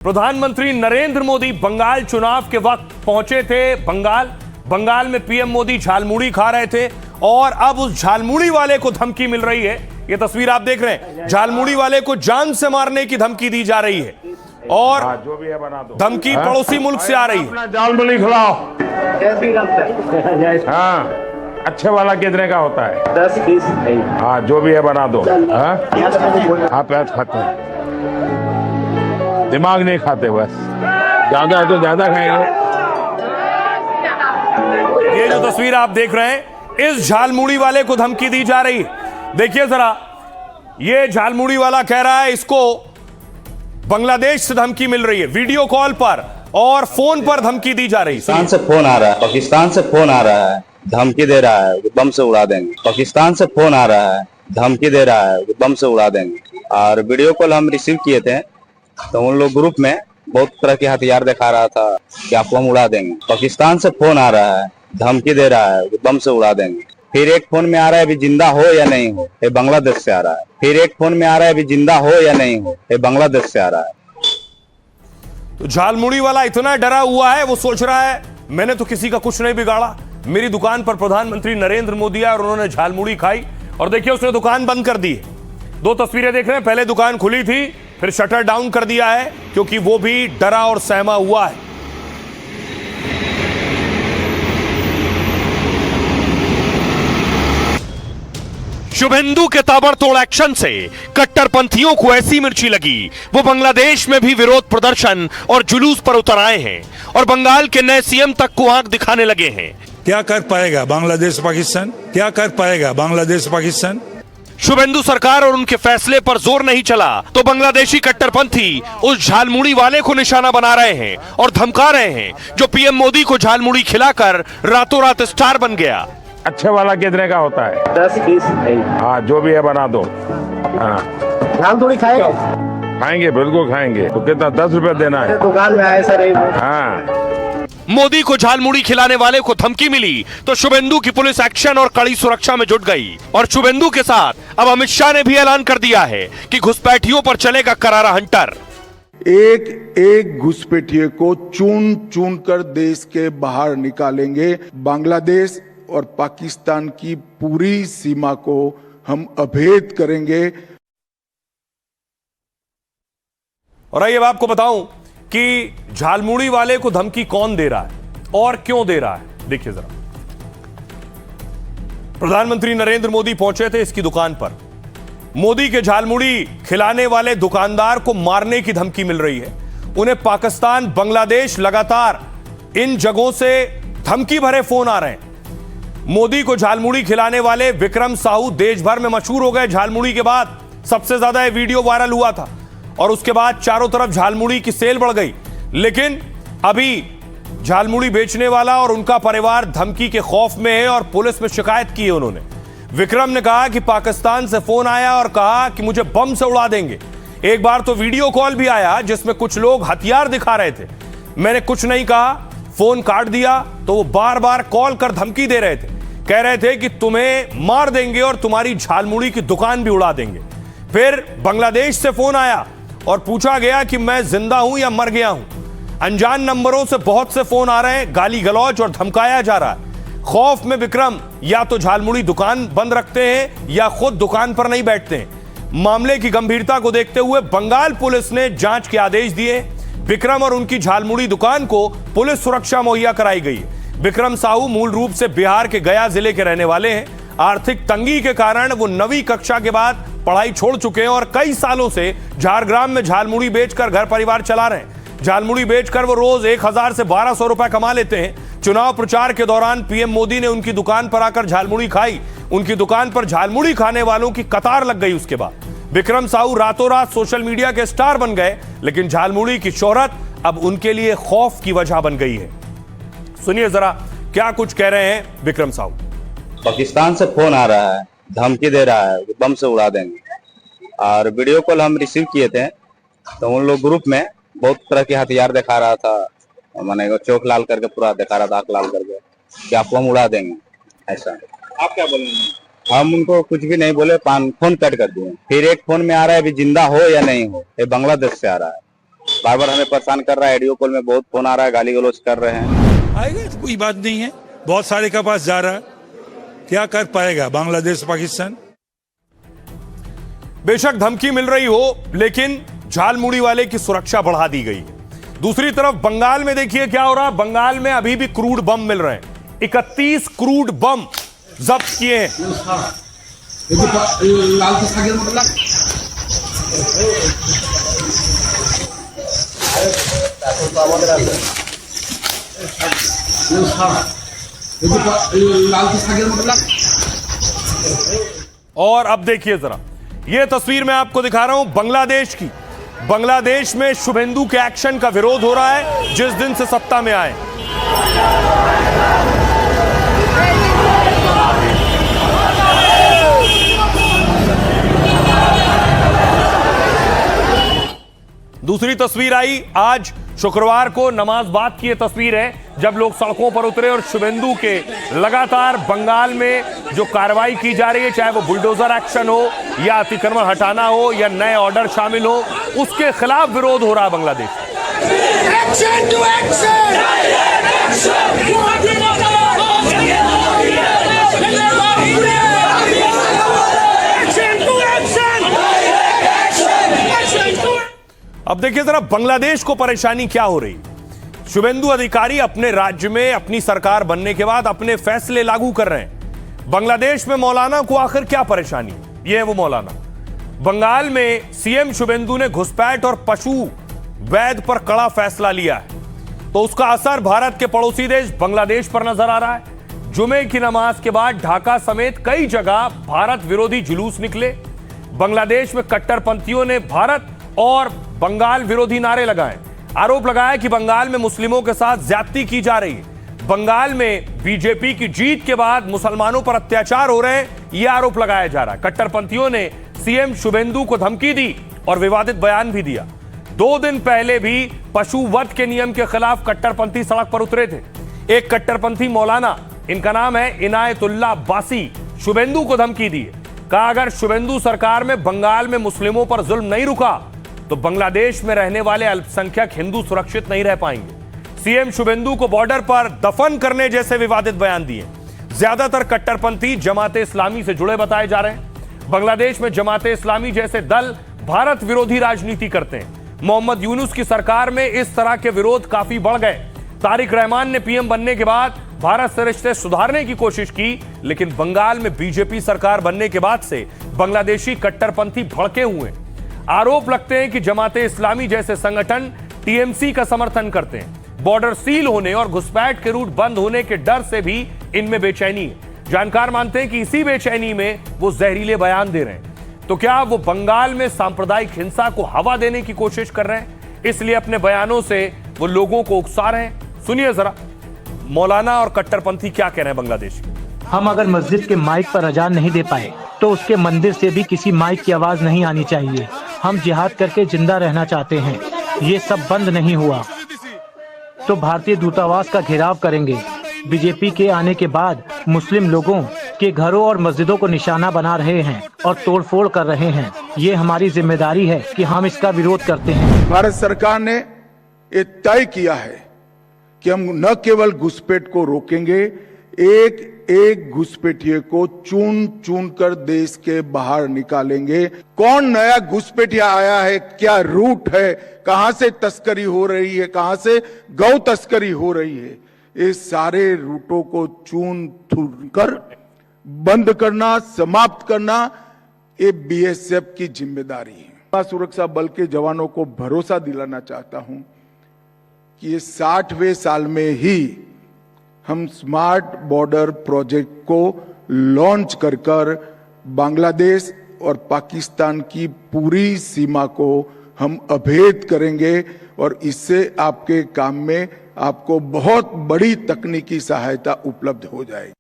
प्रधानमंत्री नरेंद्र मोदी बंगाल चुनाव के वक्त पहुंचे थे बंगाल में पीएम मोदी झालमुड़ी खा रहे थे और अब उस झालमुड़ी वाले को धमकी मिल रही है। ये तस्वीर आप देख रहे हैं, झालमुड़ी वाले को जान से मारने की धमकी दी जा रही है और जो भी है बना दो। धमकी पड़ोसी मुल्क से आ रही है। झालमुड़ी खिलाओ। हाँ, अच्छे वाला कितने का होता है? 10-20। हाँ, जो भी है बना दो। हाँ, प्याज खाते हैं, दिमाग नहीं खाते, बस ज्यादा है तो ज्यादा खाएंगे। ये जो तस्वीर आप देख रहे हैं, इस झालमुड़ी वाले को धमकी दी जा रही है। देखिए जरा, ये झालमुड़ी वाला कह रहा है इसको बांग्लादेश से धमकी मिल रही है, वीडियो कॉल पर और फोन पर धमकी दी जा रही है। पाकिस्तान से फोन आ रहा है, पाकिस्तान से फोन आ रहा है, धमकी दे रहा है बम से उड़ा देंगे। पाकिस्तान से फोन आ रहा है, धमकी दे रहा है बम से उड़ा देंगे। और वीडियो कॉल हम रिसीव किए थे तो उन लोग ग्रुप में बहुत तरह के हथियार दिखा रहा था कि आपको हम उड़ा देंगे। पाकिस्तान से फोन आ रहा है, धमकी दे रहा है बम से उड़ा देंगे। फिर एक फोन में आ रहा है अभी जिंदा हो या नहीं हो, ये बांग्लादेश से आ रहा है। फिर एक फोन में आ रहा है अभी जिंदा हो या नहीं हो, ये बांग्लादेश से आ रहा है। तो झालमुड़ी वाला इतना डरा हुआ है, वो सोच रहा है मैंने तो किसी का कुछ नहीं बिगाड़ा, मेरी दुकान पर प्रधानमंत्री नरेंद्र मोदी आए और उन्होंने झालमुड़ी खाई और देखिए उसने दुकान बंद कर दी है। दो तस्वीरें देख रहे हैं, पहले दुकान खुली थी फिर शटर डाउन कर दिया है क्योंकि वो भी डरा और सहमा हुआ है। शुभेंदु के ताबड़तोड़ एक्शन से कट्टरपंथियों को ऐसी मिर्ची लगी, वो बांग्लादेश में भी विरोध प्रदर्शन और जुलूस पर उतर आए हैं और बंगाल के नए सीएम तक को आंख दिखाने लगे हैं। क्या कर पाएगा बांग्लादेश पाकिस्तान? क्या कर पाएगा बांग्लादेश पाकिस्तान? शुभेंदु सरकार और उनके फैसले पर जोर नहीं चला तो बांग्लादेशी कट्टरपंथी उस झालमुड़ी वाले को निशाना बना रहे हैं और धमका रहे हैं जो पीएम मोदी को झालमुड़ी खिलाकर रातों रात स्टार बन गया। अच्छे वाला कितने का होता है? 10-20। हाँ, जो भी है बना दो। हाँ, झालमुड़ी खाएगा? खाएंगे, बिल्कुल खाएंगे। तो कितना 10 रुपए देना है? दुकान में आए सर। हाँ, मोदी को झालमुड़ी खिलाने वाले को धमकी मिली तो शुभेंदु की पुलिस एक्शन और कड़ी सुरक्षा में जुट गई और शुभेंदु के साथ अब अमित शाह ने भी ऐलान कर दिया है कि घुसपैठियों पर चलेगा करारा हंटर। एक एक घुसपैठिए को चुन चुन कर देश के बाहर निकालेंगे। बांग्लादेश और पाकिस्तान की पूरी सीमा को हम अभेद करेंगे। और आइए अब आपको बताऊं कि झालमुड़ी वाले को धमकी कौन दे रहा है और क्यों दे रहा है। देखिए जरा, प्रधानमंत्री नरेंद्र मोदी पहुंचे थे इसकी दुकान पर, मोदी के झालमुड़ी खिलाने वाले दुकानदार को मारने की धमकी मिल रही है। उन्हें पाकिस्तान, बांग्लादेश लगातार इन जगहों से धमकी भरे फोन आ रहे हैं। मोदी को झालमुड़ी खिलाने वाले विक्रम साहू देश भर में मशहूर हो गए। झालमुड़ी के बाद सबसे ज्यादा यह वीडियो वायरल हुआ था और उसके बाद चारों तरफ झालमुड़ी की सेल बढ़ गई। लेकिन अभी झालमुड़ी बेचने वाला और उनका परिवार धमकी के खौफ में है और पुलिस में शिकायत की है उन्होंने। विक्रम ने कहा कि पाकिस्तान से फोन आया और कहा कि मुझे बम से उड़ा देंगे। एक बार तो वीडियो कॉल भी आया जिसमें कुछ लोग हथियार दिखा रहे थे। मैंने कुछ नहीं कहा, फोन काट दिया तो वो बार बार कॉल कर धमकी दे रहे थे, कह रहे थे कि तुम्हें मार देंगे और तुम्हारी झालमुड़ी की दुकान भी उड़ा देंगे। फिर बांग्लादेश से फोन आया और पूछा गया कि मैं जिंदा हूं या मर गया हूं। अनजान नंबरों से बहुत से फोन आ रहे हैं, गाली गलौज और धमकाया जा रहा है। खौफ में विक्रम या तो झालमुड़ी दुकान बंद रखते हैं या खुद दुकान पर नहीं बैठते हैं। मामले की गंभीरता को देखते हुए बंगाल पुलिस ने जांच के आदेश दिए। विक्रम और उनकी झालमुड़ी दुकान को पुलिस सुरक्षा मुहैया कराई गई। विक्रम साहू मूल रूप से बिहार के गया जिले के रहने वाले हैं। आर्थिक तंगी के कारण वो 9वीं कक्षा के बाद पढ़ाई छोड़ चुके हैं और कई सालों से झारग्राम में झालमुड़ी बेचकर घर परिवार चला रहे हैं। झालमुड़ी बेचकर वो रोज 1000 से 1200 रुपए कमा लेते हैं। चुनाव प्रचार के दौरान पीएम मोदी ने उनकी दुकान पर आकर झालमुड़ी खाई। उनकी दुकान पर झालमुड़ी खाने वालों की कतार लग गई। उसके बाद विक्रम साहू रातों रात सोशल मीडिया के स्टार बन गए, लेकिन झालमुड़ी की शोहरत अब उनके लिए खौफ की वजह बन गई है। सुनिए जरा क्या कुछ कह रहे हैं विक्रम साहू। पाकिस्तान से फोन आ रहा है, धमकी दे रहा है बम से उड़ा देंगे। और वीडियो कॉल हम रिसीव किए थे तो उन लोग ग्रुप में बहुत तरह के हथियार दिखा रहा था, माने चौक लाल करके पूरा दिखा रहा था, आंख लाल करके कि आपको हम उड़ा देंगे। ऐसा आप क्या बोलेंगे? हम उनको कुछ भी नहीं बोले, फोन कट कर दिए। फिर एक फोन में आ रहा है अभी जिंदा हो या नहीं हो, ये बांग्लादेश से आ रहा है। बार बार हमें परेशान कर रहा है। ऑडियो कॉल में बहुत फोन आ रहा है, गाली गलौज कर रहे हैं। आएगा तो कोई बात नहीं है, बहुत सारे के पास जा रहा है, क्या कर पाएगा बांग्लादेश पाकिस्तान। बेशक धमकी मिल रही हो, लेकिन झालमुड़ी वाले की सुरक्षा बढ़ा दी गई है। दूसरी तरफ बंगाल में देखिए क्या हो रहा है। बंगाल में अभी भी क्रूड बम मिल रहे हैं। 31 क्रूड बम जब्त किए हैं। और अब देखिए जरा, यह तस्वीर मैं आपको दिखा रहा हूं बांग्लादेश की। बांग्लादेश में शुभेंदु के एक्शन का विरोध हो रहा है जिस दिन से सत्ता में आए। दूसरी तस्वीर आई आज शुक्रवार को नमाज बाद की यह तस्वीर है, जब लोग सड़कों पर उतरे और शुभेंदु के लगातार बंगाल में जो कार्रवाई की जा रही है, चाहे वो बुलडोजर एक्शन हो या अतिक्रमण हटाना हो या नए ऑर्डर शामिल हो, उसके खिलाफ विरोध हो रहा है बांग्लादेश। अब देखिए जरा बांग्लादेश को परेशानी क्या हो रही। शुभेंदु अधिकारी अपने राज्य में अपनी सरकार बनने के बाद अपने फैसले लागू कर रहे हैं। बांग्लादेश में मौलाना को आखिर क्या परेशानी? ये है वो मौलाना। बंगाल में सीएम शुभेंदु ने घुसपैठ और पशु वैध पर कड़ा फैसला लिया है, तो उसका असर भारत के पड़ोसी देश बांग्लादेश पर नजर आ रहा है। जुमे की नमाज के बाद ढाका समेत कई जगह भारत विरोधी जुलूस निकले। बांग्लादेश में कट्टरपंथियों ने भारत और बंगाल विरोधी नारे लगाए। आरोप लगाया कि बंगाल में मुस्लिमों के साथ ज्यादती की जा रही है। बंगाल में बीजेपी की जीत के बाद मुसलमानों पर अत्याचार हो रहे हैं, यह आरोप लगाया जा रहा है। कट्टरपंथियों ने सीएम शुभेंदु को धमकी दी और विवादित बयान भी दिया। 2 दिन पहले भी पशु वध के नियम के खिलाफ कट्टरपंथी सड़क पर उतरे थे। एक कट्टरपंथी मौलाना, इनका नाम है इनायतुल्लाह बासी, शुभेंदु को धमकी दी है। कहा अगर शुभेंदु सरकार में बंगाल में मुस्लिमों पर जुल्म नहीं रुका तो बांग्लादेश में रहने वाले अल्पसंख्यक हिंदू सुरक्षित नहीं रह पाएंगे। सीएम शुभेंदु को बॉर्डर पर दफन करने जैसे विवादित बयान दिए। ज्यादातर कट्टरपंथी जमाते इस्लामी से जुड़े बताए जा रहे हैं। बांग्लादेश में जमाते इस्लामी जैसे दल भारत विरोधी राजनीति करते हैं। मोहम्मद यूनुस की सरकार में इस तरह के विरोध काफी बढ़ गए। तारिक रहमान ने पीएम बनने के बाद भारत से रिश्ते सुधारने की कोशिश की, लेकिन बंगाल में बीजेपी सरकार बनने के बाद से बांग्लादेशी कट्टरपंथी भड़के हुए। आरोप लगते हैं कि जमाते इस्लामी जैसे संगठन टीएमसी का समर्थन करते हैं। बॉर्डर सील होने और घुसपैठ के रूट बंद होने के डर से भी इनमें बेचैनी है। जानकार मानते हैं कि इसी बेचैनी में वो जहरीले बयान दे रहे हैं। तो क्या वो बंगाल में सांप्रदायिक हिंसा को हवा देने की कोशिश कर रहे हैं, इसलिए अपने बयानों से वो लोगों को उकसा रहे हैं? सुनिए जरा मौलाना और कट्टरपंथी क्या कह रहे हैं बांग्लादेश के। हम अगर मस्जिद के माइक पर अजान नहीं दे पाए तो उसके मंदिर से भी किसी माइक की आवाज नहीं आनी चाहिए। हम जिहाद करके जिंदा रहना चाहते हैं, ये सब बंद नहीं हुआ तो भारतीय दूतावास का घेराव करेंगे। बीजेपी के आने के बाद मुस्लिम लोगों के घरों और मस्जिदों को निशाना बना रहे हैं और तोड़फोड़ कर रहे हैं। ये हमारी जिम्मेदारी है कि हम इसका विरोध करते हैं। भारत सरकार ने ये तय किया है कि हम न केवल घुसपैठ को रोकेंगे, एक एक घुसपैठिए को चुन चुन कर देश के बाहर निकालेंगे। कौन नया घुसपैठिया आया है, क्या रूट है, कहां से तस्करी हो रही है, कहां से गौ तस्करी हो रही है, ये सारे रूटों को चुन चुन कर बंद करना, समाप्त करना, ये बीएसएफ की जिम्मेदारी है। मैं सुरक्षा बल के जवानों को भरोसा दिलाना चाहता हूं कि ये 60वें साल में ही हम स्मार्ट बॉर्डर प्रोजेक्ट को लॉन्च कर बांग्लादेश और पाकिस्तान की पूरी सीमा को हम अभेद करेंगे और इससे आपके काम में आपको बहुत बड़ी तकनीकी सहायता उपलब्ध हो जाएगी।